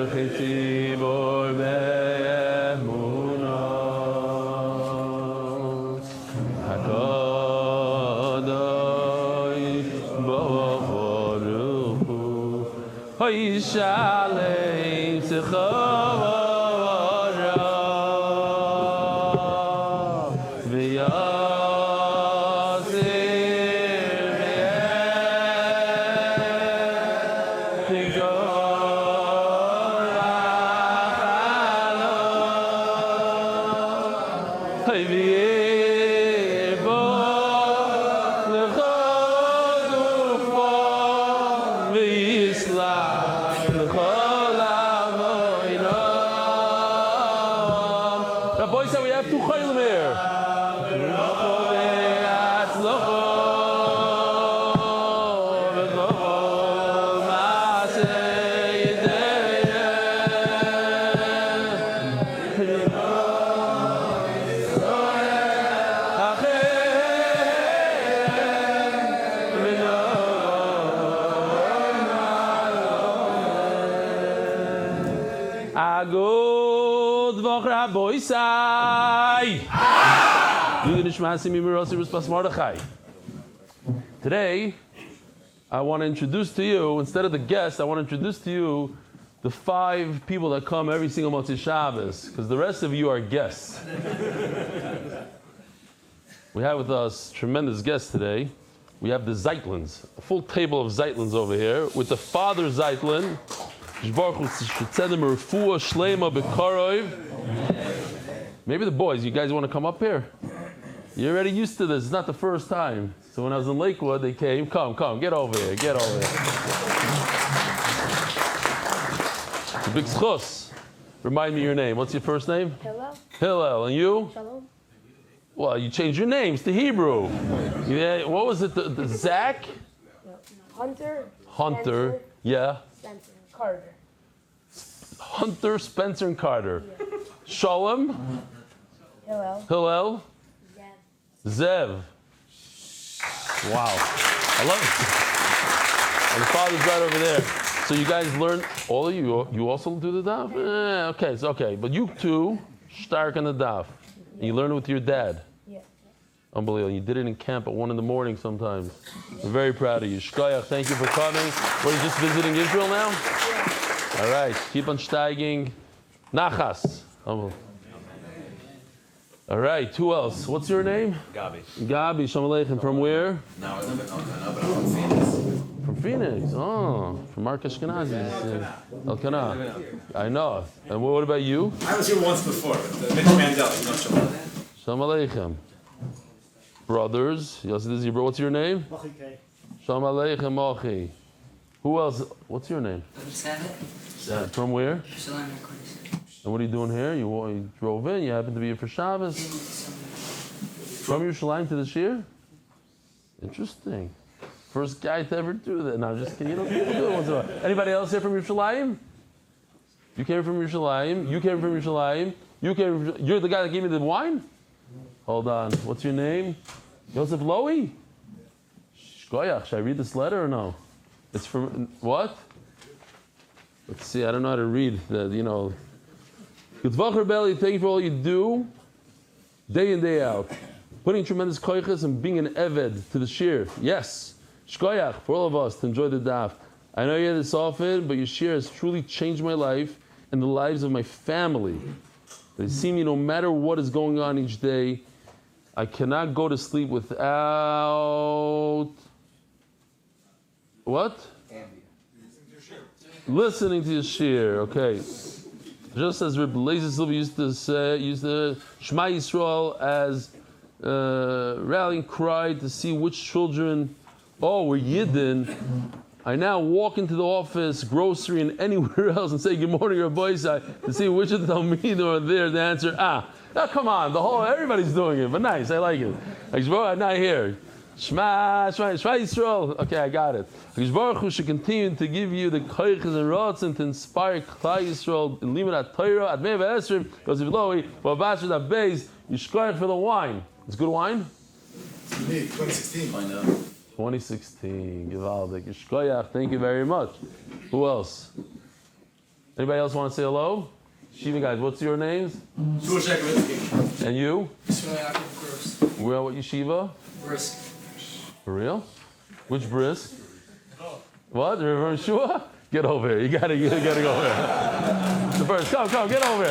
tzibor be'emunah HaKadosh Baruch Hu Hoyishalem Tzechava Today, I want to introduce to you, instead of the guests, I want to introduce to you the 5 people that come every single Motzei Shabbos, because the rest of you are guests. We have with us tremendous guests today. We have the Zeitlins, a full table of Zeitlins over here, with the father Zeitlin, maybe the boys, you guys want to come up here? You're already used to this. It's not the first time. So when I was in Lakewood, they came. Come, get over here. Get over here. It's a big schus. Remind me your name. What's your first name? Hillel. And you? Shalom. Well, you changed your names to Hebrew. Yeah. What was it? The Zach? Hunter. Spencer, yeah. Spencer. Carter. Hunter, Spencer, and Carter. Yeah. Shalom. Hillel. Zev. Wow. I love it. And the father's right over there. So you guys learn, all of you, you also do the daf? Okay, it's okay. But you two, stark on the daf. And you learn it with your dad. Yeah. Unbelievable. You did it in camp at 1 a.m. sometimes. We're very proud of you. Shkoyach, thank you for coming. What, are you just visiting Israel now? Yeah. All right. Keep on steiging. Nachas. All right, who else? What's your name? Gabi. Gabi, Shalom Aleichem. From where? No, but I'm from Phoenix. From Phoenix. Oh, from Mark Ashkenazi. Elkanah. I know. And what about you? I was here once before, but Mitch Mandel, you know Shalom. Shalom Aleichem. Brothers. Yes, this is your brother. What's your name? Shalom Aleichem, Mochi. Who else? What's your name? From where? And what are you doing here? You drove in, you happen to be here for Shabbos? From Yerushalayim to the Shir? Interesting. First guy to ever do that. No, I'm just kidding. You know, people do it once in a while. Anybody else here from Yerushalayim? You came from Yerushalayim. You came from Yerushalayim. You're the guy that gave me the wine? Hold on. What's your name? Yosef Lowy? Shkoyach. Should I read this letter or no? It's from, what? Let's see. I don't know how to read the, you know. Voch Belly, thank you for all you do, day in, day out. Putting tremendous koiches and being an eved to the shir. Yes. Shkoyach, for all of us to enjoy the daf. I know you hear this often, but your shir has truly changed my life and the lives of my family. They see me no matter what is going on each day. I cannot go to sleep without... What? Listening to your shir, okay. Just as Reb Leizer Silva used to Shema Yisrael as rallying cry to see which children, we're Yidden. I now walk into the office, grocery, and anywhere else and say good morning, Rabbi Isai, to see which of the Talmidim are there. The answer, come on, everybody's doing it, but nice, I like it. I'm not here. Shema Yisrael. Okay, I got it. Baruch Hu should continue to give you the koiches and rots and to inspire Klal Yisrael in Limud HaTorah at Mei V'Esrim, Yosef Lowy, V'Abashad HaBeis, Yishkoyach for the wine. It's good wine? 2016. 2016. Givaldik. Yishkoyach, thank you very much. Who else? Anybody else want to say hello? Shiva guys, what's your names? And you? Where, what yeshiva? Brisk. For real? Which brisk? What? The Reverend Shua? Get over here. You gotta go over here. The first, come, get over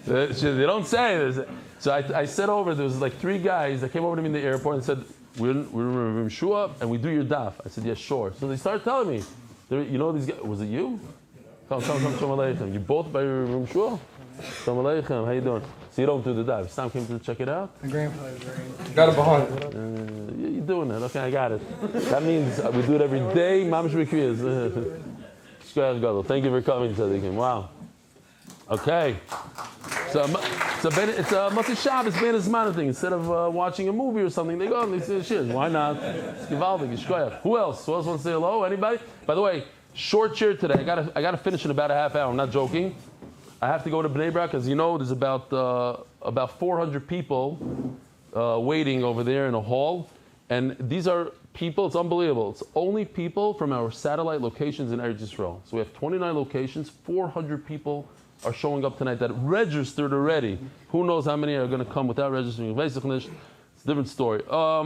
here. They don't say this. So I said over, there was like 3 guys that came over to me in the airport and said, we're Reverend Shua and we do your daf. I said, yes, sure. So they started telling me, you know these guys, was it you? Come, Shalom Aleichem. You both by Reverend Shua? Shalom Aleichem, how you doing? So you don't do the dive. Sam came to check it out? My grandfather got it behind. You're doing it. Okay, I got it. That means we do it every day. Mamish Rekriyas. Thank you for coming, Tzadikim. Wow. Okay. So it's a Motzei Shabbos, it's Ben Zman thing. Instead of watching a movie or something, they go and they say, shit, why not? It's Givaldik, Yishkoyach. Who else? Who else wants to say hello? Anybody? By the way, short chair today. I gotta finish in about a half hour. I'm not joking. I have to go to Bnei Brak because there's about 400 people waiting over there in a hall, and these are people. It's unbelievable. It's only people from our satellite locations in Eretz Yisrael. So we have 29 locations. 400 people are showing up tonight that registered already. Who knows how many are going to come without registering? It's a different story. I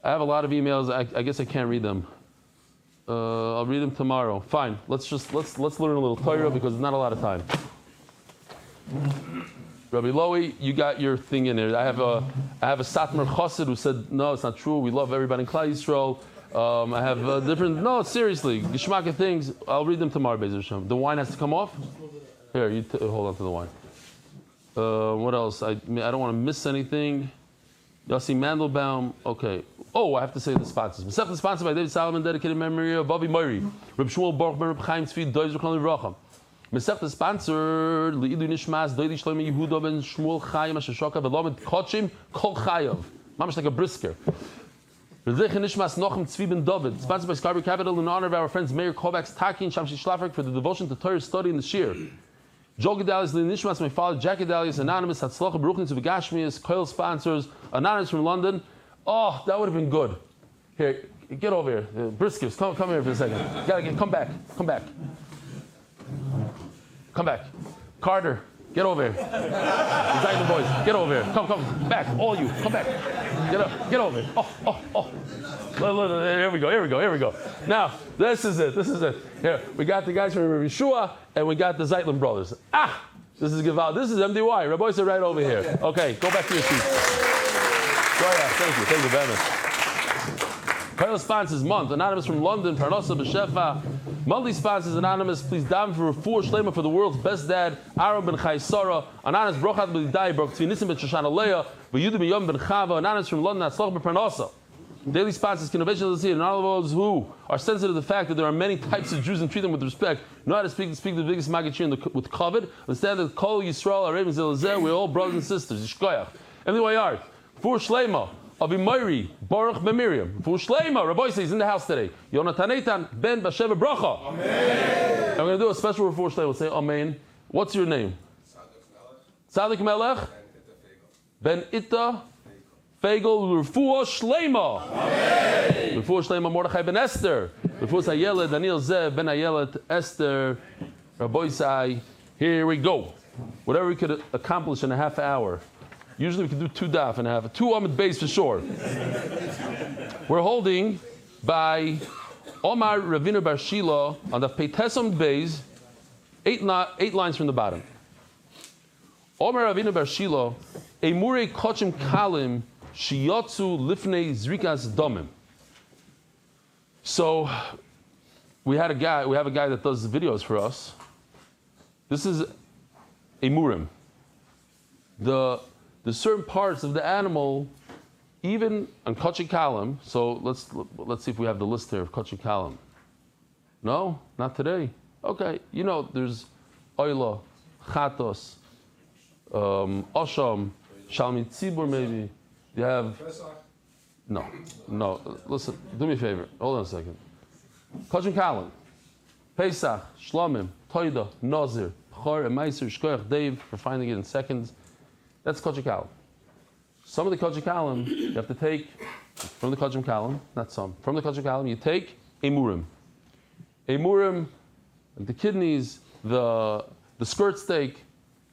have a lot of emails. I guess I can't read them. I'll read them tomorrow. Fine. Let's learn a little Torah because there's not a lot of time. Rabbi Lowy, you got your thing in there. I have a Satmar Chassid who said no, it's not true. We love everybody in Klal Yisrael. I have different. No, seriously, Geshmaka things. I'll read them tomorrow, Be'ez Hashem. The wine has to come off. Here, you hold on to the wine. What else? I don't want to miss anything. Yossi Mandelbaum. Okay. Oh, I have to say the sponsors. Masechta sponsored by David Solomon, dedicated memory of Bobby Moiri, Reb Shmuel Baruch Ben Reb Chaim Tzvi Doiv Zechron Livracham. Masechta sponsored Leilu Nishmas Doidi Shlomo Yehuda Ben Shmuel Chaim Asher Shoka V'Lomed Kochim Kol Chayav. Mamash like a brisker. Rezecha Nishmas Nochem Tzvi Ben David. Sponsored by Scarby Capital in honor of our friends Meir Kovacs Taki and Shamshi Shlafrik for the devotion to Torah study in the Shir. Joe Gedalius, Nishmas, my father, Jack Gedalius, Anonymous, Hatzlocha, Baruch to Begashmias, Coil sponsors, Anonymous from London. Oh, that would have been good. Here, get over here. Briskers, come here for a second. Come back. Carter, get over here. The boys, get over here. Come back. All you, come back. Get over here. Oh. Here we go. Now, this is it. Here, we got the guys from Yeshua, and we got the Zeitlin brothers. This is Gival. This is MDY. Rabbi said right over here. Okay, go back to your seats. Thank you very much. Kyle sponsors month. Anonymous from London, Parnasa B'Shefa. Monthly sponsors Anonymous. Please daven for Refuah Shlema for the world's best dad, Aaron Ben Chai Sarah. Anonymous Brochat B'Lidai Brok Tzvi Nisim Ben Shoshana Leah. V'Yudim Ben Yom Ben Chava. Anonymous from London, Hatzloch B'Parnasa. Daily sponsors Kinnovation of the and all of those who are sensitive to the fact that there are many types of Jews and treat them with respect. Know how to speak the biggest Magachir with Kavod. Understand that Kol Yisrael Arevim Zelazeh. We're all brothers and sisters. Yishkoyach. MDYR. Refuah Shlema. Avimayri, Baruch Ben Miriam. Refuah Shlema, Rabbi says in the house today. Yonatan Eitan Ben Basheva Bracha. Amen. And we're going to do a special Refuah Shlema. We'll say Amen. What's your name? Tzadik Melech. Ben Itta Fegel Refuah Shlema. Amen. Refuah Shlema Mordechai Ben Esther. Refuah Ayelet Daniel Zev Ben Ayelet Esther. Rabbi Sai. Here we go. Whatever we could accomplish in a half hour. Usually we can do 2 daf and a half. 2 Amid base for sure. We're holding by Omar Ravina Bar Shila on the Peites Amid base, 8 lines from the bottom. Omar Ravina Bar Shila, Emure Kochim Kalim Shiyotzu Lifnei Zrikas Domim. So we have a guy that does videos for us. This is Emurim. The certain parts of the animal, even on Kochi Kalam. So let's see if we have the list here of Kochi Kalam. No, not today. Okay, there's Oila, Chatos, Osham, Shalmi Tzibur maybe. You have no. Listen, do me a favor. Hold on a second. Kochi Kalam, Pesach, Shlomim, Toida, Nazir, Chor, and Meiser, Shkoyach, Dave. We're finding it in seconds. That's Kochim Kalim. Some of the Kochim Kalim you have to take from the Kochim Kalim, not some. From the Kochim Kalim you take Emurim. Emurim, the kidneys, the skirt steak,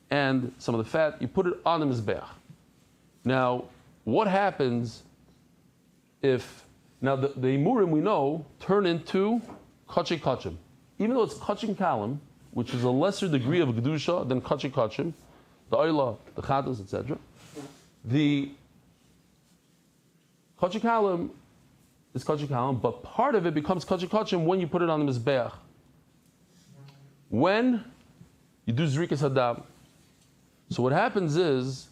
and some of the fat, you put it on the mizbeach. Now, what happens if, now the emurim we know turn into kachi kachim. Even though it's kachim kalim, which is a lesser degree of gedusha than kachi kachim, the oila, the chatas, etc. The kachi kalim is kachi kalim, but part of it becomes kachi kachim when you put it on the mizbeach. When you do zrikas hadam. So what happens is,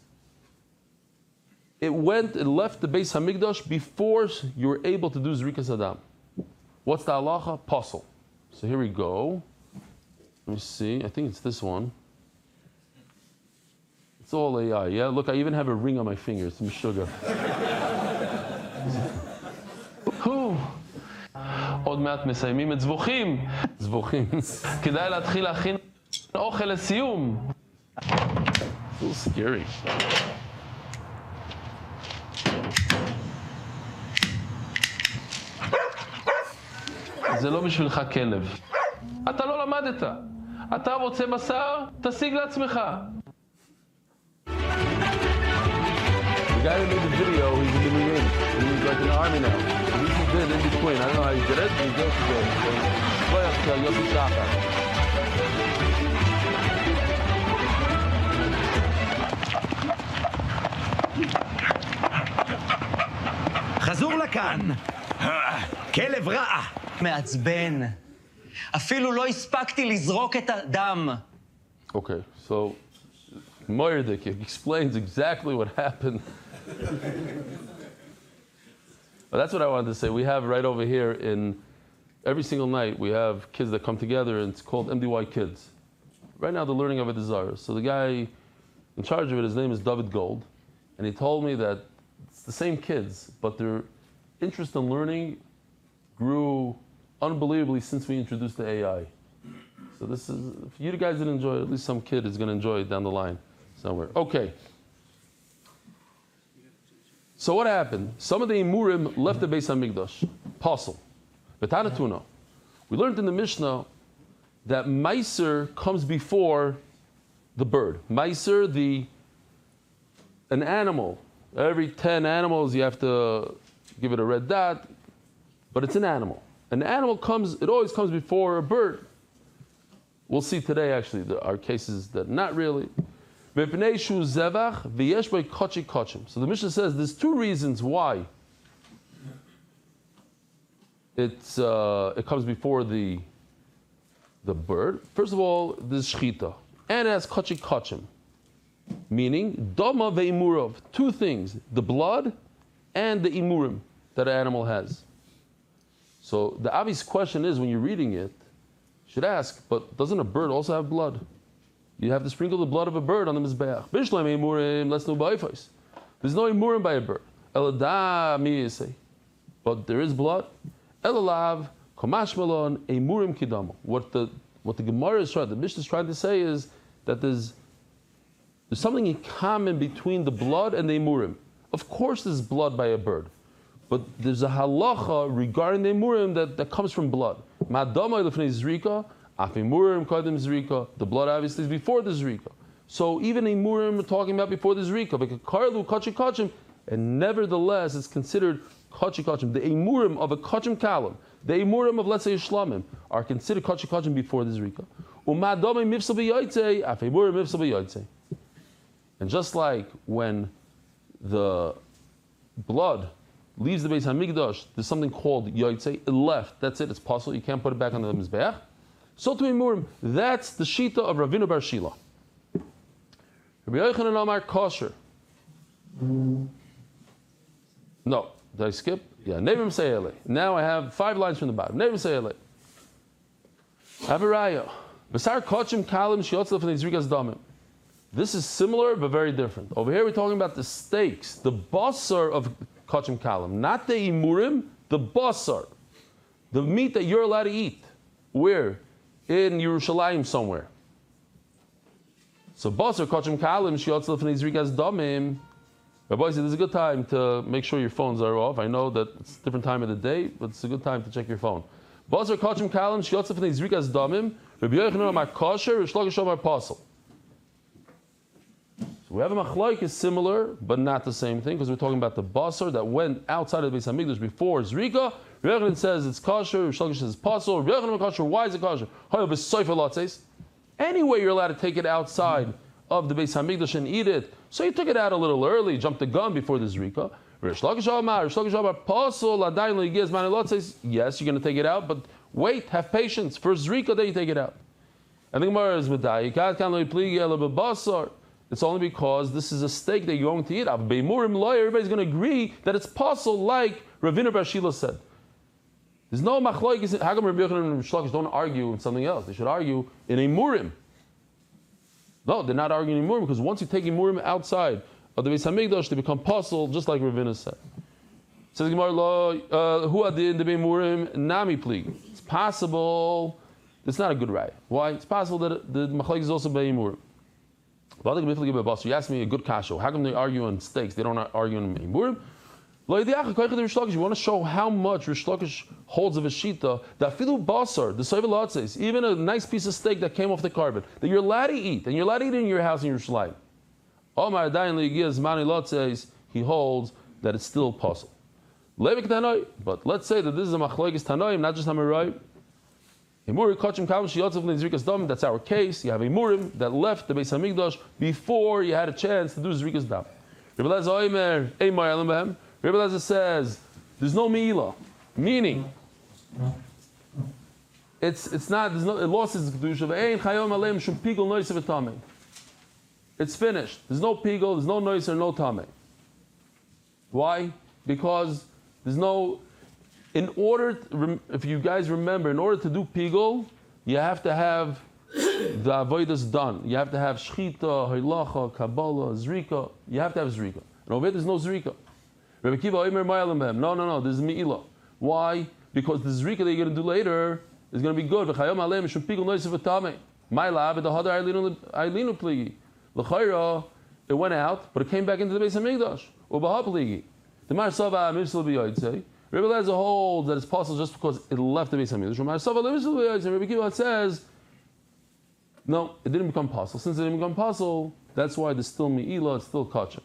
it left the Beis Hamikdash before you were able to do zrikas hadam. What's the halacha? Pasul. So here we go. Let me see. I think it's this one. It's all AI. Yeah, look, I even have a ring on my finger. It's some sugar. עוד מעט מסיימים את זבוחים. זבוחים. כדאי להתחיל להכין אוכל לסיום. So scary. זה לא בשבילך כלב. אתה לא למדת. אתה רוצה בשר? תשיג לעצמך. The guy who made the video, he's in the Marine. He's like in the army now. And this is good in between. I don't know how he did it, but he did it good. So, Yossi Shachar. חזור לכאן. כלב רע. מעצבן. אפילו לא הספקתי לזרוק את הדם. Okay, so Moirdik explains exactly what happened. But that's what I wanted to say. We have right over here every single night, we have kids that come together, and it's called MDY Kids. Right now they're learning Avodah Zarah. So the guy in charge of it, his name is David Gold, and he told me that it's the same kids, but their interest in learning grew unbelievably since we introduced the AI. So this is, if you guys didn't enjoy it, at least some kid is going to enjoy it down the line somewhere. Okay. So what happened? Some of the Emurim left the Beis HaMikdash. Pasul. Betanatuna. We learned in the Mishnah that Meiser comes before the bird. Meiser, an animal. Every 10 animals you have to give it a red dot, but it's an animal. An animal it always comes before a bird. We'll see today, actually, there are cases that not really. So the Mishnah says there's two reasons why it comes before the bird. First of all, there's shchita, and it has kachi kachim, meaning dama ve'imurav, two things: the blood and the imurim that an animal has. So the obvious question is, when you're reading it, you should ask, but doesn't a bird also have blood? You have to sprinkle the blood of a bird on the mizbeach. Bishlam imurim, let's know ba'ifos. There's no imurim by a bird. Elada mi yisei, but there is blood. Elalav komash malon imurim kidamo. What the Gemara is trying, the Mishnah is trying to say is that there's something in common between the blood and the imurim. Of course, there's blood by a bird, but there's a halacha regarding the imurim that comes from blood. Ma'adama lefnei zrika, af imurim kodem zrika. The blood obviously is before the zrika. So even imurim we're talking about before the zrika, karlu kachi kachim, and nevertheless it's considered kachi kachim. The imurim of a kachim kalam, the imurim of, let's say, shlamim, are considered kachi kachim before the zrika. U'ma'adama mifsal b'yotzei, af imurim mifsal b'yotzei. And just like when the blood leaves the Beis HaMikdash, there's something called yotzei, it left, that's it, it's possible, you can't put it back on the mizbeach. So to imurim, that's the shita of Ravinu Bar Shila. Rabbi Yochanan Amar kosher. No, did I skip? Yeah, Nevim Se'ele. Now I have 5 lines from the bottom. Nevim Se'ele. Avaraya. Basar kochim kalim shiotz lefnei zrikas damim. This is similar but very different. Over here we're talking about the steaks, the basar of kachim kalim, not the imurim, the basar, the meat that you're allowed to eat. Where? In Yerushalayim somewhere. So basar kachim kalim shiotz lefnei zrikas damim. Rabbi said this is a good time to make sure your phones are off. I know that it's a different time of the day, but it's a good time to check your phone. Basar kachim kalim shyotzef v'nei zrikas damim. Rabbi Yochanan amar kosher, Rish Lakish amar pasul. So we have a machlok is similar, but not the same thing, because we're talking about the basar that went outside of the Beis Hamikdash before zrika. Rabbi Yochanan says it's kosher, Rish Lakish says pasul. Rabbi Yochanan kosher. Why is it kosher? Anyway, you're allowed to take it outside of the Beis Hamikdash and eat it. So you took it out a little early, jumped the gun before the zrika. Rish Lakish amar pasul adayin le'yigez mani lotzes. Yes, you're going to take it out, but wait, have patience. First zrika, then you take it out. And the Gemara is medayik. It's only because this is a steak that you're going to eat. Everybody's going to agree that it's pasul, like Ravina Bar Shila said. There's no machlokes. How come Rabbi Yochanan and Rish Lakish don't argue in something else? They should argue in a murim. No, they're not arguing in murim, because once you take a murim outside of the Beis Hamikdash, they become pasul, just like Ravina said. Says the Gemara, who adin the murim nami plig. It's possible. It's not a good right. Why? It's possible that the machlokes is also bei murim. You asked me a good kasha. How come they argue on steaks? They don't argue on murim. You want to show how much Rish Lakish holds of a shita that filu basar, the soivelatses, even a nice piece of steak that came off the carpet that you're allowed to eat, and you're allowed to eat it in your house in Yerushalayim. Omar dayin le'yigiyaz mani lotzes, he holds that it's still possible. Levik tanoi, but let's say that this is a machlokes tanoim, not just hamarai. That's our case. You have a murim that left the Beis Hamikdash before you had a chance to do zrikas dam. Rabbi Elazar says there's no meila, meaning it's not. There's no. It lost its kedusha. It's finished. There's no pigel. There's no noise or no tame. Why? Because there's no. In order, if you guys remember, in order to do pigel, you have to have the avodas done. You have to have shchita, halacha, kabbalah, zrika. You have to have zrika. And over there's no zrika. Rabbi Kiva Omer Ma'alim. No, this is meila. Why? Because the zrika that you're going to do later is going to be good. V'chayom aleim shum pigel noisiv v'tamei. Ma'ila v'da hadar ailinu pligi. L'chayra, it went out, but it came back into the Beis Hamikdash. U'baha pligi. The Mar Sava Mishal b'yoytzei. Rabbi Elazar holds that it's possible just because it left the Beis Hamikdash. Rabbi Kiva says, no, it didn't become possible. Since it didn't become possible, that's why there's still meila, it's still kachah.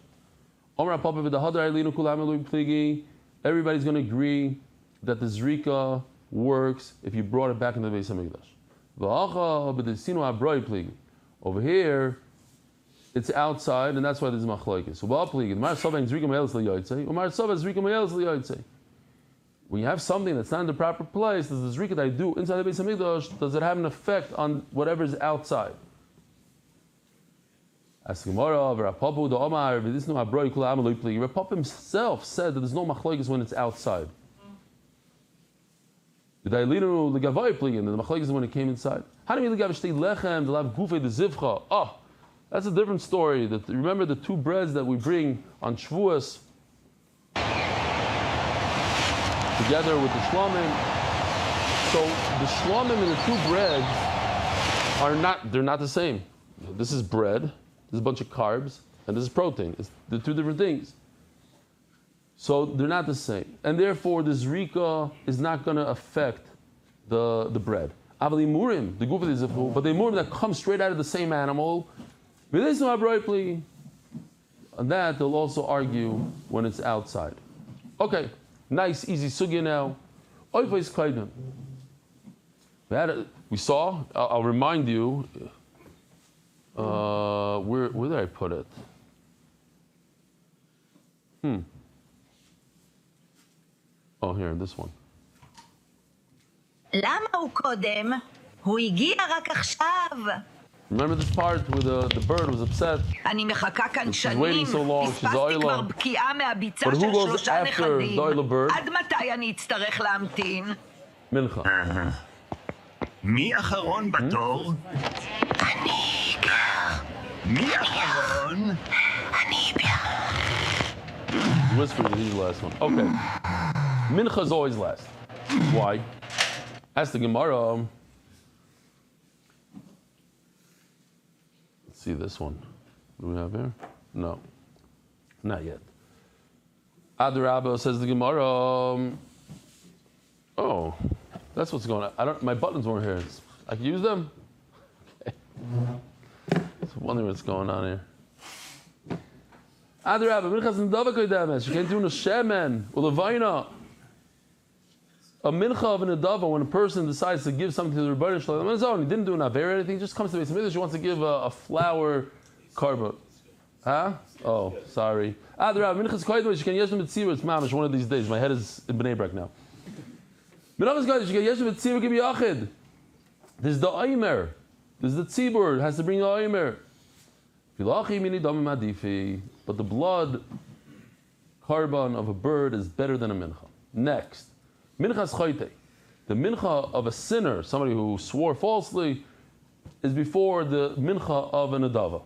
Everybody's going to agree that the zrika works if you brought it back into the Beis Hamikdash. Over here, it's outside, and that's why there's machlokes. When you have something that's not in the proper place, does the zrika that I do inside the Beis Hamikdash, does it have an effect on whatever is outside? As Gemara, Rav Papa himself said that there's no machlokes when it's outside. The machlokes is when it came inside. How do we legav shtei lechem, the lav gufei the zivcha? Oh, that's a different story. Remember the two breads that we bring on Shavuos together with the shlomim. So the shlomim and the two breads they're not the same. This is bread, there's a bunch of carbs, and this is protein. They're two different things. So they're not the same. And therefore the zrika is not going to affect the bread. Avali murim, the gufa is but the murim that come straight out of the same animal, and that they'll also argue when it's outside. Okay. Nice, easy sugya now. We saw. I'll remind you. Where did I put it? Oh, here, this one. Remember this part where the bird was upset? She's waiting so long, she's oila. But who goes after the oila bird? Mincha. מי אחרון בתור? אני גר. מי אחרון? אני You whispered that he's the last one. Okay. Mincha is always last. Why? Ask the Gemara. See this one. Do we have here? No. Not yet. Adarabba says the Gemara. That's what's going on. My buttons weren't here. I can use them? Okay. I was wondering what's going on here. Adrabah, minchas nedava kodemes. You can't do a shemen, ulevaina. A mincha of a nedava, when a person decides to give something to the Rebbeinu Shalom on his own, he didn't do an aver or anything, he just comes to the Beis Hamikdash, he wants to give a flour carbon. Huh? Oh, sorry. Adrabah, minchas kodemes. You can yesh mitzvah. It's mamish one of these days. My head is in Bnei Brak now. Minchas kodemes. You can yesh mitzvah. Give me yachid. There's the Aimer. There's the tzibur. It has to bring the Aimer. But the blood carbon of a bird is better than a mincha. Next, minchas chayte. The mincha of a sinner, somebody who swore falsely, is before the mincha of an adava.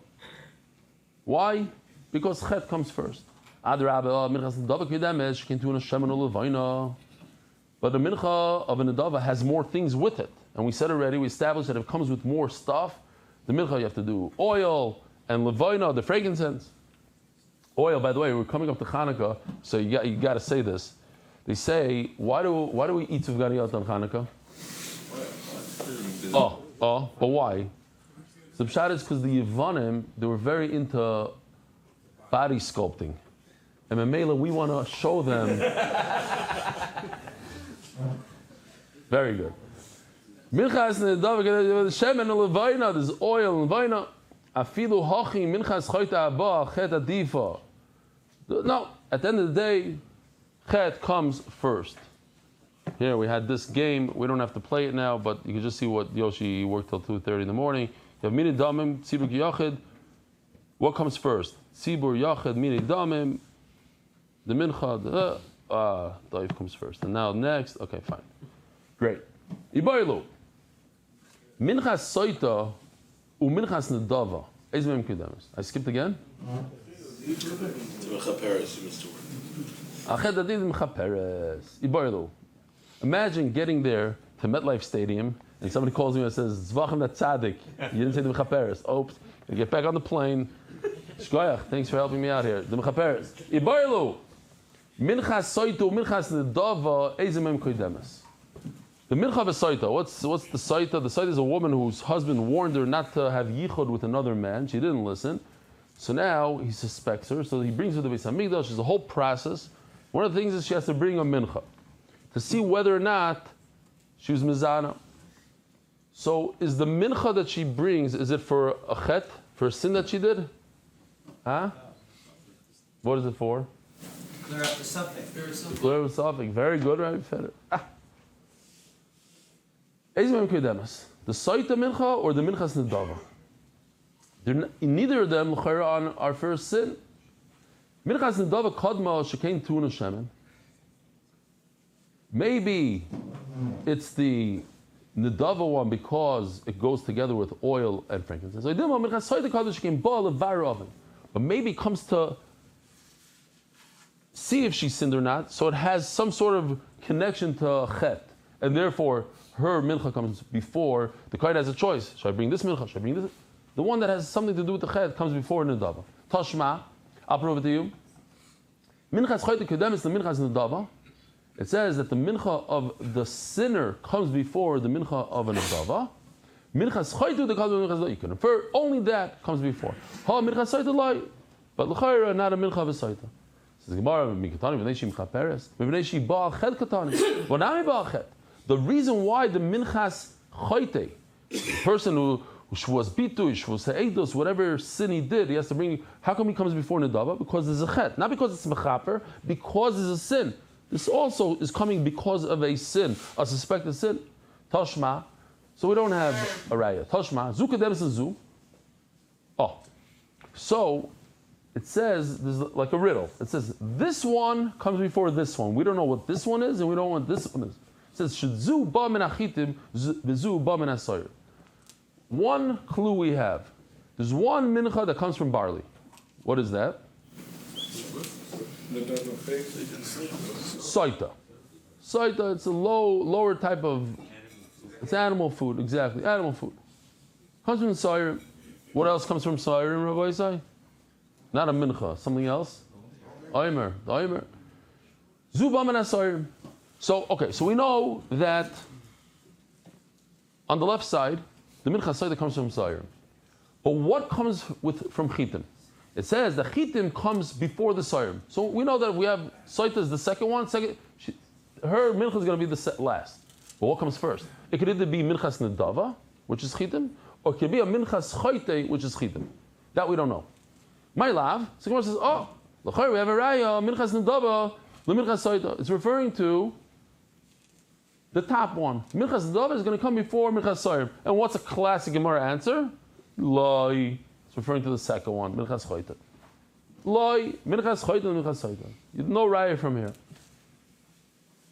Why? Because chet comes first. But the mincha of an adava has more things with it. And we said already, we established that if it comes with more stuff, the mincha you have to do oil and levaina, the frankincense. Oil, by the way, we're coming up to Hanukkah, so you got to say this. They say, why do we eat sufganiyot on Hanukkah? But why? The pshat is because the Yevanim, they were very into body sculpting. And Memela, we want to show them. Very good. Minchas nedav shemen levaina. There's oil and levaina. Afilu hachi minchas chayta abba chet adifa. No, at the end of the day, chet comes first. Here we had this game. We don't have to play it now, but you can just see what Yoshi worked till 2:30 in the morning. You have mini damim tzibur yachid. What comes first? Tzibur yachid mini damim. The mincha the daif comes first, and now next. Okay, fine, great. Ibaylu. Minchas soita u minchas nedava. Ezmem kedemes. I skipped again. Imagine getting there to MetLife Stadium and somebody calls me and says, Zevachim that tzaddik. You didn't say the mechaperes. Oops. You get back on the plane. Shkoyach, thanks for helping me out here. The mechaperes. Ibaylu. Minchas soita u minchas nedava. Ezmem kedemes. The mincha of a saita, what's the saita? The saita is a woman whose husband warned her not to have yichud with another man. She didn't listen. So now he suspects her. So he brings her to the Beis Hamikdash. There's a whole process. One of the things is she has to bring a mincha to see whether or not she was mizana. So is the mincha that she brings, is it for a chet, for a sin that she did? Huh? What is it for? Clear up the suffix. Clear up the suffix. Very good, Rabbi Feder. The Saita Mincha or the Minchas Nedava? Neither of them on our first sin. Minchas Nedava Kadma Shekain Tuna Shemen. Maybe it's the Nedava one because it goes together with oil and frankincense. But maybe it comes to see if she sinned or not, so it has some sort of connection to Chet, and therefore her mincha comes before. The kohen has a choice. Should I bring this mincha? Should I bring this? The one that has something to do with the chet comes before nedava. Tashma, I'll prove it to you. Minchas chayte kedemes the minchas nedava. It says that the mincha of the sinner comes before the mincha of a nedava. Minchas chayte the minchas. You can infer only that comes before. Ha minchas chayte lai, but l'chayra not a mincha of a chayte. Says Gemara mikatani v'nei shi mechaperes v'nei shi ba'al chet katani v'nami ba'al chet. The reason why the minchas chayte, person who was bitush, was se'edus, whatever sin he did, he has to bring. How come he comes before nedava? Because there's a chet, not because it's mechaper, because there's a sin. This also is coming because of a sin, a suspected sin. Tashma. So we don't have a raya. Tashma. Zu kedemes zu. Oh, so it says there's like a riddle. It says this one comes before this one. We don't know what this one is, and we don't know what this one is. It says shedzu ba min achitim v'zu ba min asayir. One clue we have. There's one mincha that comes from barley. What is that? Saita. Saita, it's a lower type of, it's animal food, exactly, animal food. Comes from sayir. What else comes from sayir, Rabbi Isai? Not a mincha, something else? Aimer, the aimer. Zuba min asayir. So, okay, so we know that On the left side, the minchas soita comes from sayrim. But what comes from chitim? It says that chitim comes before the sayrim. So we know that we have soita is the second one. Her mincha is going to be the last. But what comes first? It could either be minchas nedava, which is chitim, or it could be a minchas choite, which is chitim. That we don't know. My lav, so Gemara says, oh, l'chayr we have a raya, minchas nedava, l'minchas soita. It's referring to the top one. Minchas nedava is going to come before minchas sayrim. And what's a classic Gemara answer? Loi. It's referring to the second one, minchas choite. Loi, minchas choite, minchas soita. No raya from here.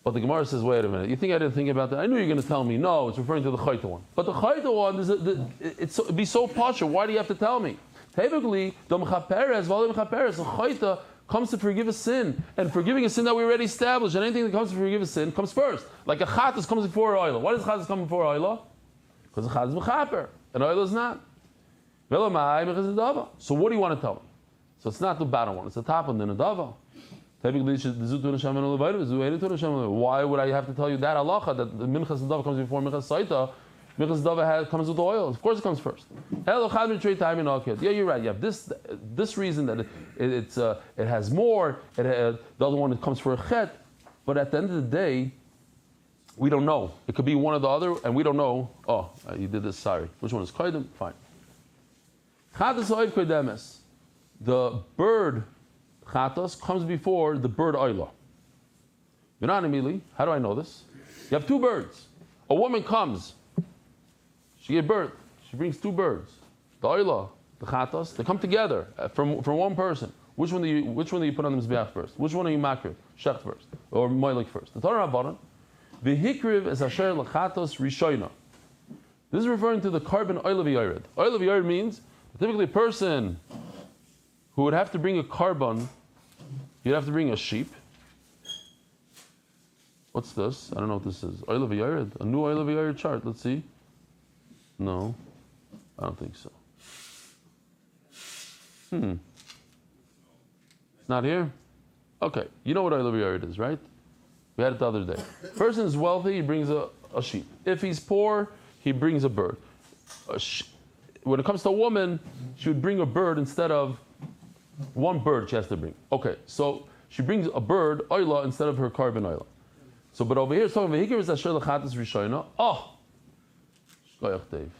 But the Gemara says, wait a minute, you think I didn't think about that? I knew you were going to tell me, no, it's referring to the Chayta one. But the Chayta one, it'd be so pasha, why do you have to tell me? Typically, the Chayta comes to forgive a sin, and forgiving a sin that we already established, and anything that comes to forgive a sin comes first. Like a Chatas comes before Oila. Why does Chatas come before Oila? Because the Chatas is Mechaper, and Oila is not. So what do you want to tell me? So it's not the bottom one, it's the top one, then the Dava. Why would I have to tell you that halacha that the minchas and dava comes before minchas saita? Minchas dava comes with oil. Of course, it comes first. Yeah, you're right. You have this reason that it has more. The other one it comes for a chet. But at the end of the day, we don't know. It could be one or the other, and we don't know. Oh, you did this. Sorry. Which one is koydem? Fine. The bird. Chatas comes before the bird Oila. Unanimously, how do I know this? You have two birds. A woman comes. She gave birth. She brings two birds. The Oila, the Chatas, they come together from one person. Which one do you put on the Mizbeach first? Which one are you makriv? Shech first. Or Moilik first? The Torah Rabbanan, V'hikriv es asher l'chatos rishoyna. This is referring to the carbon Oila v'yored. Oila v'yored means typically a person who would have to bring a carbon, you'd have to bring a sheep. What's this? I don't know what this is. Oil of Yared? A new Oil of Yared chart. Let's see. No, I don't think so. It's not here? Okay, you know what Oil of Yared is, right? We had it the other day. Person is wealthy, he brings a sheep. If he's poor, he brings a bird. When it comes to a woman, she would bring a bird instead of one bird she has to bring. Okay, so she brings a bird, oila, instead of her carbon oila. So, but over here it's talking about hikir is asher lechatas rishoyna. Oh, shkoyach Dave.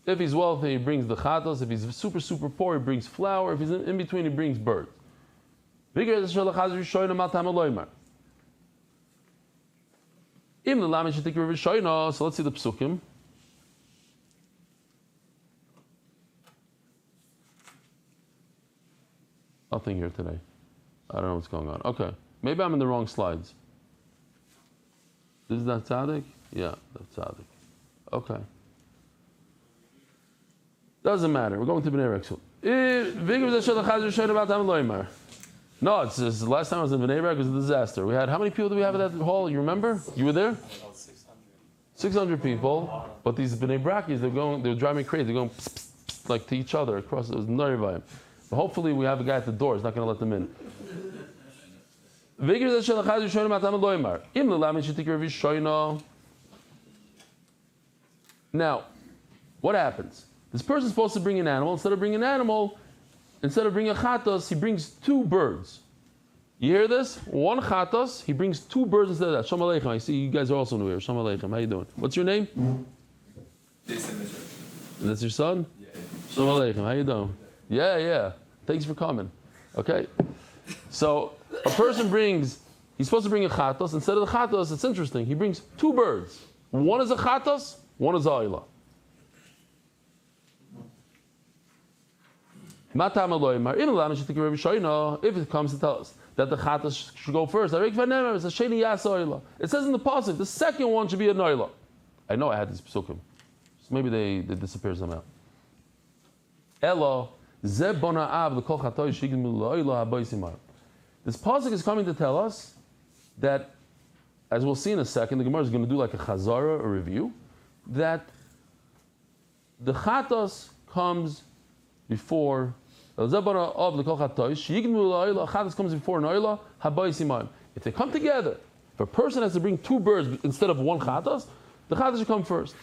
If he's wealthy, he brings the chatas. If he's super poor, he brings flour. If he's in between, he brings birds. Hikir is asher lechatas rishoyna matam aloymar. Im lelamed shetikir rishoyna. So let's see the psukim. Nothing here today. I don't know what's going on. Okay. Maybe I'm in the wrong slides. This is that tzaddik? Yeah, that's tzaddik. Okay. Doesn't matter. We're going to Bnei Brak soon. No, it's the last time I was in Bnei Brak, it was a disaster. We had, how many people do we have at that hall? You remember? You were there? 600 people. But these Bnei Brakis, they're driving me crazy. They're going pss, pss, pss, like to each other across. It was nervy. But hopefully we have a guy at the door. He's not going to let them in. Now, what happens? This person's supposed to bring an animal. Instead of bringing a chatos, he brings two birds. You hear this? One chatos, he brings two birds instead of that. Shalom Aleichem. I see you guys are also new here. Shalom Aleichem. How you doing? What's your name? That's your son? Yeah. Shalom Aleichem. How you doing? Yeah. Thanks for coming. Okay. So a person he's supposed to bring a chatos. Instead of the chatos, it's interesting. He brings two birds. One is a chatos, one is a oila. If it comes to tell us that the chatas should go first, it says in the pasuk, the second one should be a oila. I know I had these psukim. So maybe they disappear somehow. This pasuk is coming to tell us that, as we'll see in a second, the Gemara is going to do like a chazara, a review, that the chatos comes before. Chatas comes before an oila. If they come together, if a person has to bring two birds instead of one chatas, the chatas should come first.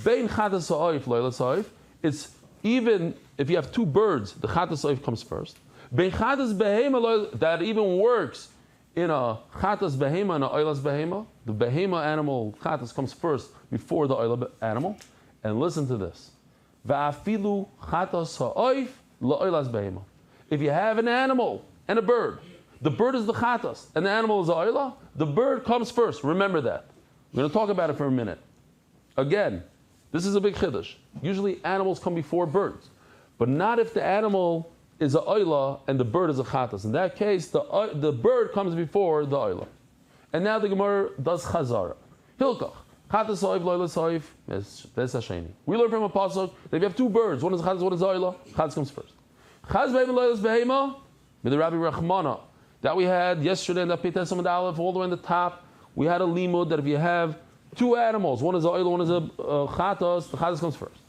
Bein chatas ha'oif, loylas ha'oif. It's even if you have two birds, the chatas ha'oif comes first. Bein chatas behema, that even works in a chatas behema and a oilas behema. The behema animal chatas comes first before the oila animal. And listen to this. Va'afilu chatas ha'oif la'oilas behema. If you have an animal and a bird, the bird is the chatas and the animal is the oila, the bird comes first. Remember that. We're going to talk about it for a minute. Again, this is a big chiddush. Usually animals come before birds, but not if the animal is a oila and the bird is a chatas. In that case, the bird comes before the oila. And now the Gemara does chazara. Hilkach. Chatas ha'oif, loilas ha'oif, ves hasheni. We learn from a pasuk that if you have two birds, one is chatas, one is oila, chatas comes first. Chaz behema, loilas behema, with the Rabbi Rachmana that we had yesterday in the Pei Tesam Aleph, all the way in the top. We had a limud that if you have two animals, one is a oila, one is a chatas, the chatas comes first.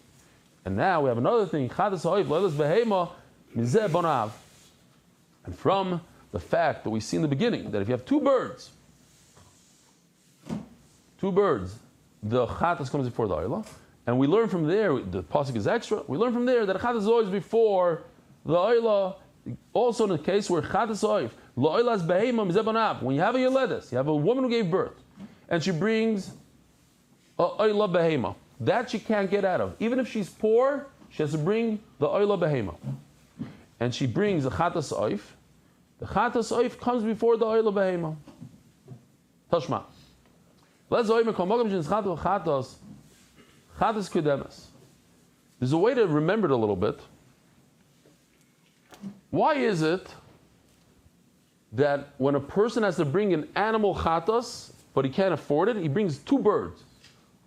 And now we have another thing, chatas ha'oif, loilas behema, mizeh bonav. And from the fact that we see in the beginning that if you have two birds, the chatas comes before the oila, and we learn from there, the pasuk is extra, we learn from there that chatas is always before the oila. Also in the case where chatas oif, la'oilas behema mizeh bonav, when you have a yoledes, you have a woman who gave birth, and she brings a oila behema, that she can't get out of. Even if she's poor, she has to bring the oila behema. And she brings the chatas oif. The chatas oif comes before the oila behema. Tashma. Let's chatas kedemes. There's a way to remember it a little bit. Why is it that when a person has to bring an animal chatas, but he can't afford it, he brings two birds?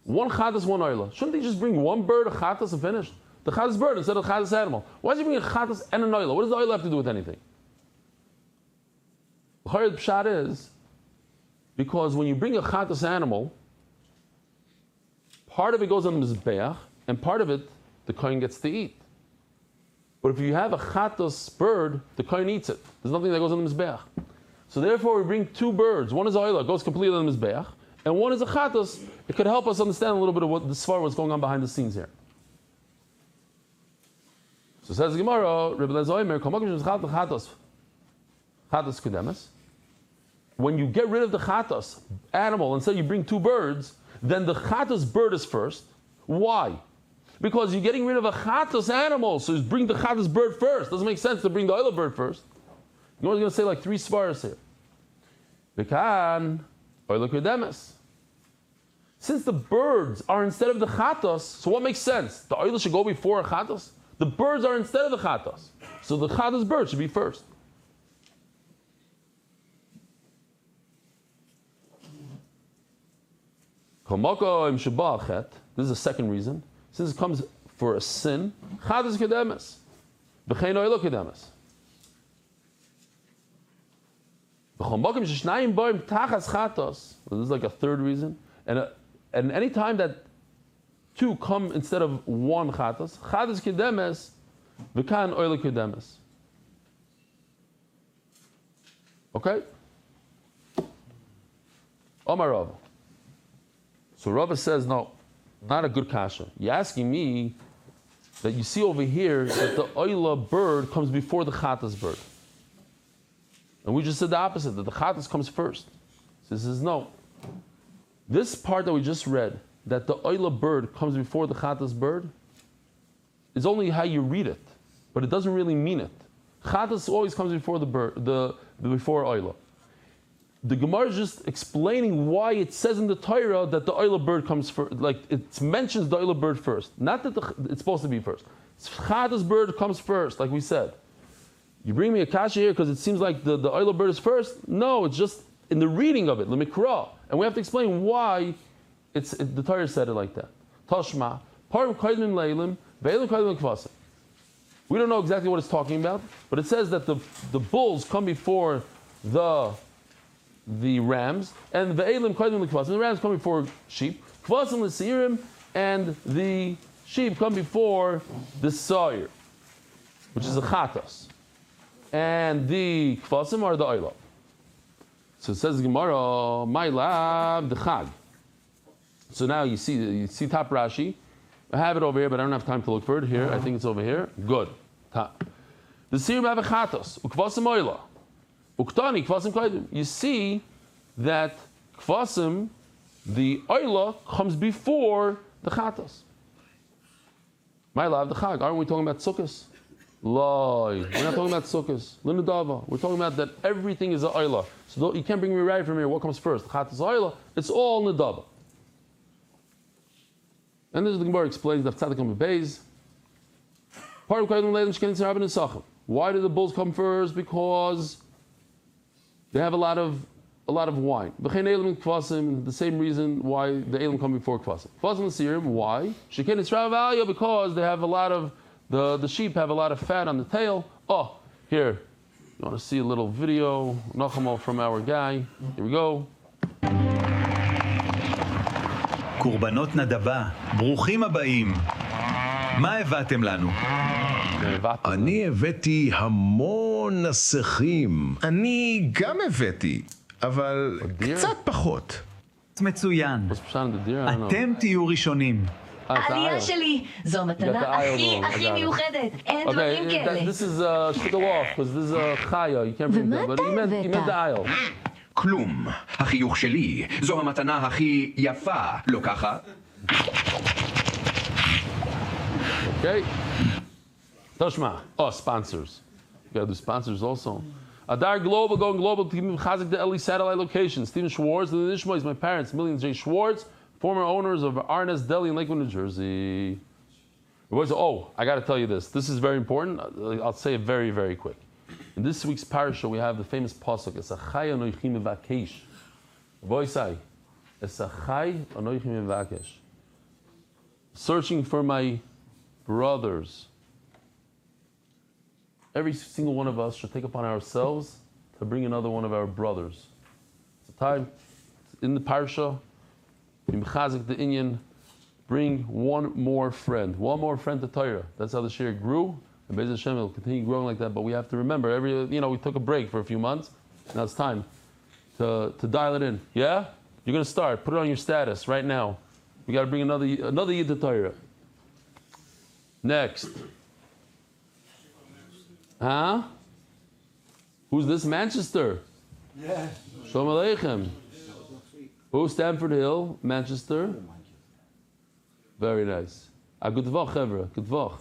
One chatas, one oila. Shouldn't he just bring one bird, a chatas, and finish? The chatas bird instead of the chatas animal. Why does he bring a chatas and an oila? What does the oila have to do with anything? The pshat is, because when you bring a chatas animal, part of it goes on the mizbeach, and part of it the kohen gets to eat. But if you have a chatas bird, the kohen eats it. There's nothing that goes on the mizbeach. So therefore, we bring two birds. One is oila, goes completely on the mizbeach, and one is a chatas. It could help us understand a little bit of what the svar was going on behind the scenes here. So says the Gemara, Rebbe Lezoimer, chatas kedemes. When you get rid of the chatas animal, instead you bring two birds, then the chatas bird is first. Why? Because you're getting rid of a chatas animal, so you bring the chatas bird first. Doesn't make sense to bring the oila bird first. You know what going to say like three svaras here. Bekan oila kedemes. Since the birds are instead of the chatas, so what makes sense? The oila should go before a chatas. The birds are instead of the chatas, so the chatas bird should be first. This is the second reason. Since it comes for a sin, chatas kedemes, v'chein oila kedemes. This is like a third reason. And any time that two come instead of one chatas kedemes, v'kan oila kedemes. Okay? Omar Rav. So Rabbi says, no, not a good kasha. You're asking me that you see over here that the oila bird comes before the chatas bird. And we just said the opposite, that the chatas comes first. So he says, no. This part that we just read, that the oila bird comes before the chatas bird, is only how you read it, but it doesn't really mean it. Chatas always comes before the bird, before oila. The Gemara is just explaining why it says in the Torah that the oila bird comes first. Like it mentions the oila bird first, not that it's supposed to be first. Chatas bird comes first, like we said. You bring me a kasha here because it seems like the oila bird is first. No, it's just in the reading of it, the mikra, and we have to explain why the Torah said it like that. Tashma, parim koydem leilim, ve'elim koydem kvasim. We don't know exactly what it's talking about, but it says that the bulls come before the rams, and ve'elim koydem kvasim. The rams come before sheep. Kvasim l'seirim, and the sheep come before the sa'ir, which is a chatas. And the kvasim are the oila. So it says Gemara, my lab the chag. So now you see top Rashi. I have it over here, but I don't have time to look for it here. I think it's over here. Good. Top. The Sirim have a chatos. Ukvasim oila. Uktani kvasim kaidim. You see that kvasim, the oila, comes before the chatos. My love, the chag. Aren't we talking about sukkahs? Loi. We're not talking about sukkahs. Linadava. We're talking about that everything is a oila. So you can't bring me right from here. What comes first? Chatos oila. It's all nadava. And this is the Gemara explains that Tzadikim Beis. Part of Kaidim Leidim Shkenin Tzarabin and Sachem. Why do the bulls come first? Because they have a lot of wine. B'chein Elim and Kvasim, the same reason why the Elim come before Kvasim. Kvasim and Sirim, why? Shekein Tzarav because they have a lot of the sheep have a lot of fat on the tail. Oh, here. You want to see a little video, Nachamo from our guy. Here we go. קורבנות נדבה, ברוכים הבאים. מה הבאתם לנו? אני הבאתי המון נסכים. אני גם הבאתי, אבל קצת פחות. מצוין. אתם תהיו ראשונים. העלייה שלי, זו המתנה הכי מיוחדת. אין דברים כאלה. This is shtickle off, because this is a chaya. You can't bring that, but he meant the aisle. כלום. החיוך שלי, זו המתנה הכי יפה, לא ככה? Okay. Toshma. Oh, sponsors. You gotta do sponsors also. Adar Global, going global to give me chazik the Eli satellite location. Stephen Schwartz, the Nishmois, my parents, Millions J. Schwartz, former owners of Arnes Deli in Lakewood, New Jersey. Oh, I gotta tell you this. This is very important. I'll say it very, very quick. In this week's parasha, we have the famous pasuk. It's a chay anoichim mevakesh. Voisai. It's a chay anoichim mevakesh. Searching for my brothers. Every single one of us should take upon ourselves to bring another one of our brothers. It's a time in the parsha. Chazik the Inyan. Bring one more friend to Torah. That's how the shir grew. And Be'ez Hashem will continue growing like that, but we have to remember, we took a break for a few months. Now it's time to dial it in. Yeah? You're going to start. Put it on your status right now. We got to bring another Yid to Torah. Next. Huh? Who's this? Manchester? Yeah. Shalom Aleichem. Who? Stamford Hill, Manchester? Very nice. Good Voch, Chevra. Good Voch.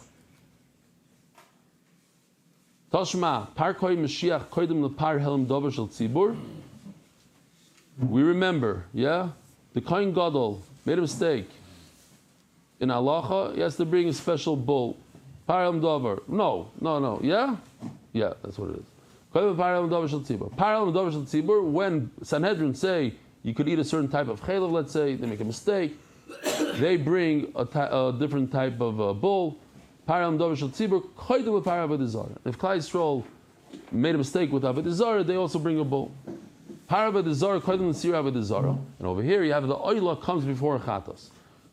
Toshma, par koi Mashiach koidim lepar helm dover shel tzibur. We remember, yeah? The Kohen Gadol made a mistake. In halacha, he has to bring a special bull. Par helm dover. No. Yeah? Yeah, that's what it is. Koidim par helm dover shel tzibur. Par helm dover shel tzibur, when Sanhedrin say you could eat a certain type of chaylev, let's say, they make a mistake, they bring a different type of bull. If Klai Yisrael made a mistake with Avodah Zarah, they also bring a bull. And over here you have the oila comes before chatos.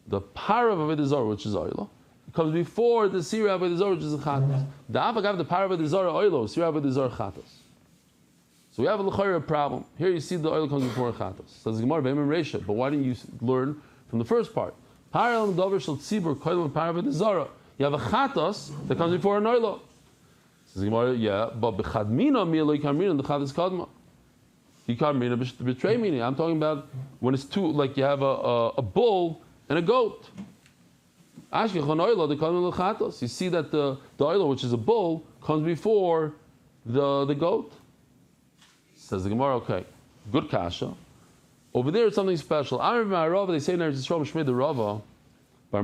The par of Avodah Zarah, which is oila, comes before the sira Avodah Zarah, which is a chatos. The avagav the par of Avodah Zarah oila, sira Avodah Zarah chatos. So we have a l'chayra problem. Here you see the oil comes before chatos. Says Gemara B'Emim Reisha, but why didn't you learn from the first part? Par el dover shel tzibur koydem par Avodah Zarah. You have a chatos that comes before an oila. Says Gemara, yeah, but b'chadmina mi'eloi kamrina the chatos kadma. You kamrina betray meaning. I'm talking about when it's two, like you have a bull and a goat. Ashkechon oila the kadma l'chatos. You see that the oila, which is a bull, comes before the goat. Says the Gemara, okay, good kasha. Over there, it's something special. They say in Eretz Yisrael, Shmei the Rava, the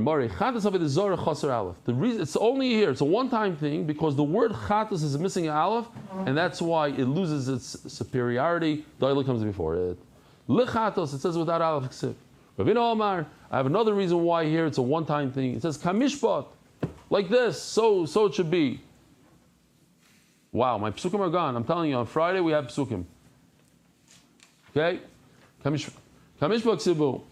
reason it's only here, it's a one-time thing because the word chatas is missing an aleph, and that's why it loses its superiority. The oil comes before it. Lechatos, it says without aleph ksiv. Ravina Omar, I have another reason why here it's a one-time thing. It says kamishpat, like this. So it should be. Wow, my psukim are gone. I'm telling you, on Friday we have psukim. Okay? Kamishpat ksivu.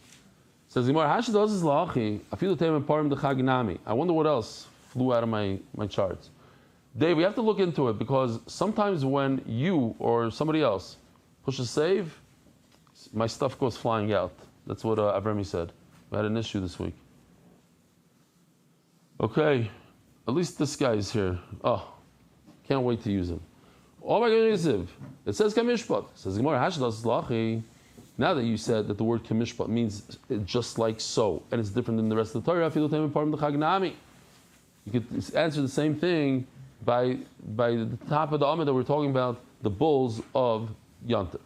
Says Gemara, Hashi does is lachi. I feel the time parim the chaginami. I wonder what else flew out of my charts. Dave, we have to look into it because sometimes when you or somebody else pushes save, my stuff goes flying out. That's what Avrami said. We had an issue this week. Okay, at least this guy is here. Oh, can't wait to use him. Oh my God, it says kamishpat. It says Gemara hashdas lachi. Now that you said that the word kamishpat means just like so, and it's different than the rest of the Torah, you could answer the same thing by the top of the Amid that we're talking about, the bulls of Yantiv.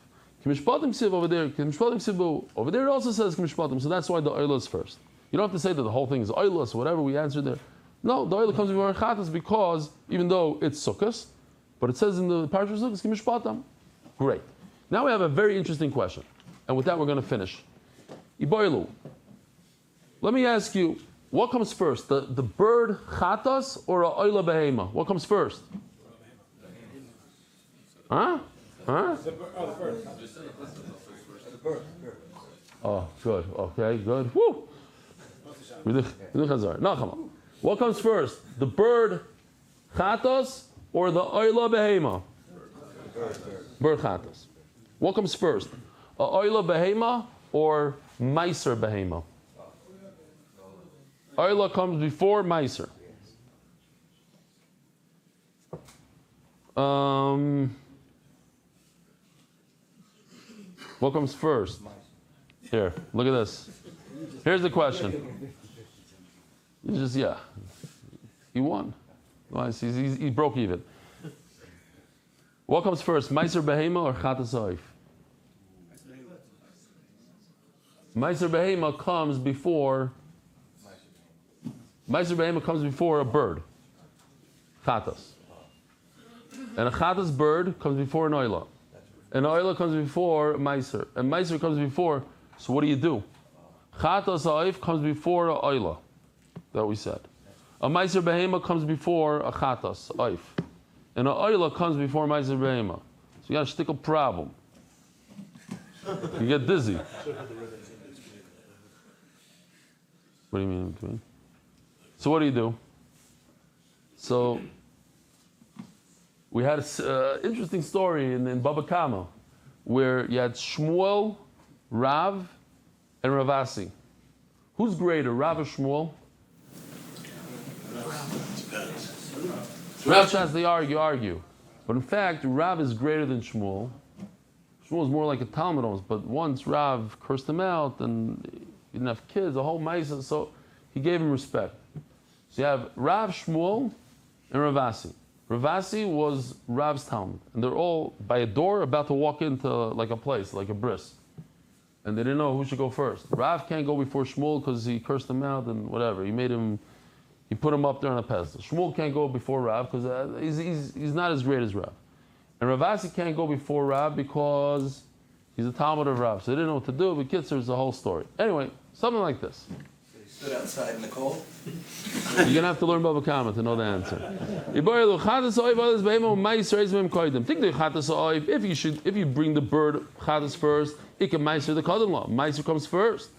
Kamishpatim siv over there, kamishpatim siv over there. It also says kamishpatim, so that's why the oil is first. You don't have to say that the whole thing is oilus or whatever. We answered there. No, the oil comes before chatas because even though it's sukkahs, but it says in the parasha sukkahs kamishpatam. Great. Now we have a very interesting question, and with that we're going to finish. Iboilu. Let me ask you, what comes first, the bird chatas or a oila behema? What comes first? Huh? Huh? Oh, good. Okay, good. Woo! No, come on. What comes first, the bird chatas or the oila behema? Bird chatas. What comes first, a oila behema or meiser behema? Oila comes before Meiser. What comes first? Here, look at this. Here's the question. He won. Nice. He broke even. What comes first, Meiser Behema or Chatas Oif? Meiser Behema comes before. Meiser Behema comes before a bird, chatas. And a chatas bird comes before an oila. And an oila comes before Meiser. And Meiser comes before, so what do? Chatas ha'if comes before a oila. That we said. A Meiser Behema comes before a chatas ha'if. And an oila comes before Meiser Behema. So you got a shtickle problem. You get dizzy. What do you mean in between? So what do? So we had an interesting story in Baba Kama where you had Shmuel, Rav, and Ravasi. Who's greater, Rav or Shmuel? Rav Shas, they argue. But in fact, Rav is greater than Shmuel. Shmuel is more like a Talmud almost, but once Rav cursed him out and he didn't have kids, a whole Maisa, so he gave him respect. So you have Rav, Shmuel, and Ravasi. Ravasi was Rav's Talmud. And they're all by a door about to walk into like a place, like a bris. And they didn't know who should go first. Rav can't go before Shmuel because he cursed him out and whatever. He put him up there on a pedestal. Shmuel can't go before Rav because he's not as great as Rav. And Ravasi can't go before Rav because he's a Talmud of Rav. So they didn't know what to do, but Kitzur is the whole story. Anyway, something like this. Stood outside in the cold. You're gonna have to learn Baba Kama to know the answer. Think if you bring the bird chatas first, it can meiser the kadam law. Meiser comes first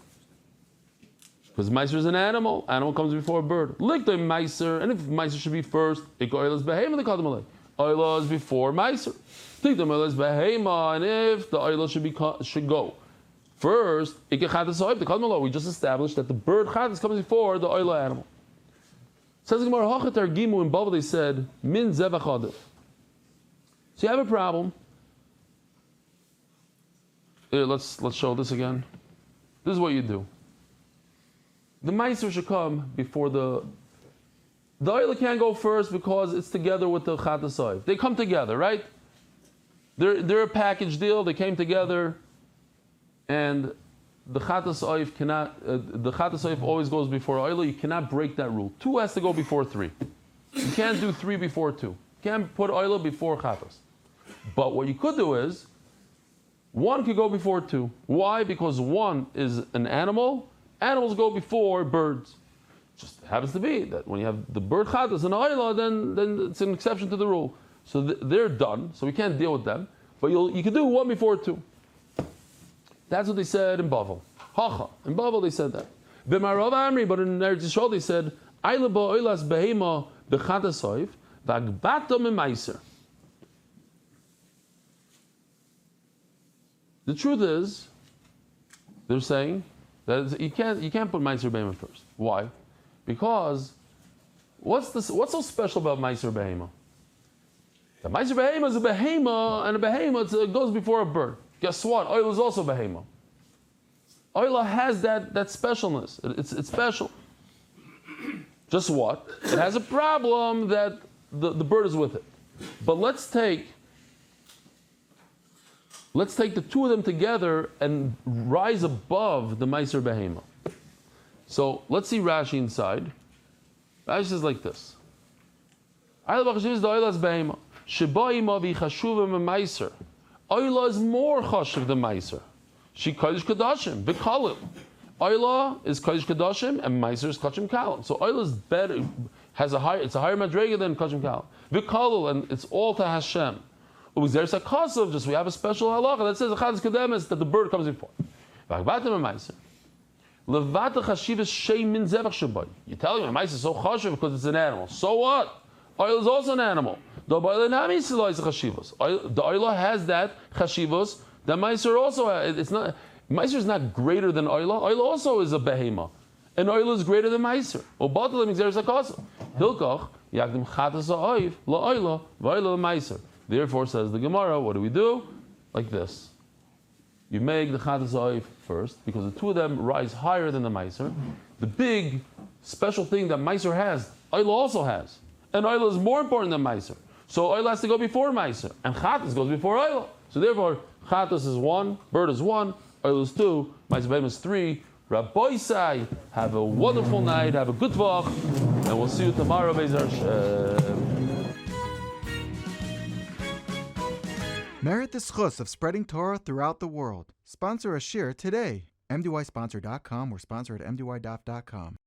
because meiser is an animal. Animal comes before a bird. Lick the meiser, and if meiser should be first, it goes behema the kadam law. Oila is before meiser. Think the oila is behema, and if the oila should go first, the kadam law. We just established that the bird chatas comes before the oila animal. Says Gemara, Hachatar Gimu in Bava, they said, Min Zevachim. So you have a problem. Here, let's show this again. This is what you do. The Meiser should come before the oil can't go first because it's together with the Chatas Oif. They come together, right? They're a package deal. They came together, and the Chatas Oif cannot. The Chatas Oif always goes before oil. You cannot break that rule. 2 has to go before 3. You can't do 3 before 2. You can't put oil before Chatas. But what you could do is 1 could go before 2. Why? Because 1 is an animal. Animals go before birds. Just happens to be that when you have the bird chatas and oila, then it's an exception to the rule. So they're done. So we can't deal with them. But you can do 1 before 2. That's what they said in Bavel. Hacha. In Bavel they said that. B'marav Amri, but in Eretz Yisrael they said, Aila ba'oilas behema b'chatas oif v'agbato memaiser. The truth is, they're saying, That is, you can't put Meiser Behema first. Why? Because what's so special about Meiser Behema? The Meiser Behema is a behema, and a behema it goes before a bird. Guess what? Oil is also behema. Oil has that specialness. It's special. Just what? It has a problem that the bird is with it. But let's take the two of them together and rise above the Meiser Behema. So let's see Rashi inside. Rashi says like this. Oila is more chashuv than Meiser. She kodesh kadashim v'kalil. Oila is kodesh kadashim and Meiser is kachim kalim. So oila is better, it's a higher madrega than kachim kalim. V'kalil, and it's all to Hashem. There's a kasav, just we have a special halacha that says achadis kademes that the bird comes before. V'agbatim Meiser. Levata chashivas shem min zevachim. You're telling me Meiser is so chashuv because it's an animal. So what? Oil is also an animal. The oil has that chashivos. The Meiser also has. It's not. Meiser is not greater than oil. Oil also is a behema, and oil is greater than Meiser. Therefore, says the Gemara, what do? Like this. You make the chatas oif first because the two of them rise higher than the Meiser. The big special thing that Meiser has, oil also has. And oil is more important than Meiser. So oil has to go before Meiser. And Chatas goes before oil. So therefore, Chatas is 1, bird is 1, oil is 2, Meiser Behema is 3. Rabbi Sai, have a wonderful night, have a good Voch, and we'll see you tomorrow, Be'ezras Hashem. Merit the schus of spreading Torah throughout the world. Sponsor a shir today. MDYsponsor.com or sponsor at MDYDaf.com.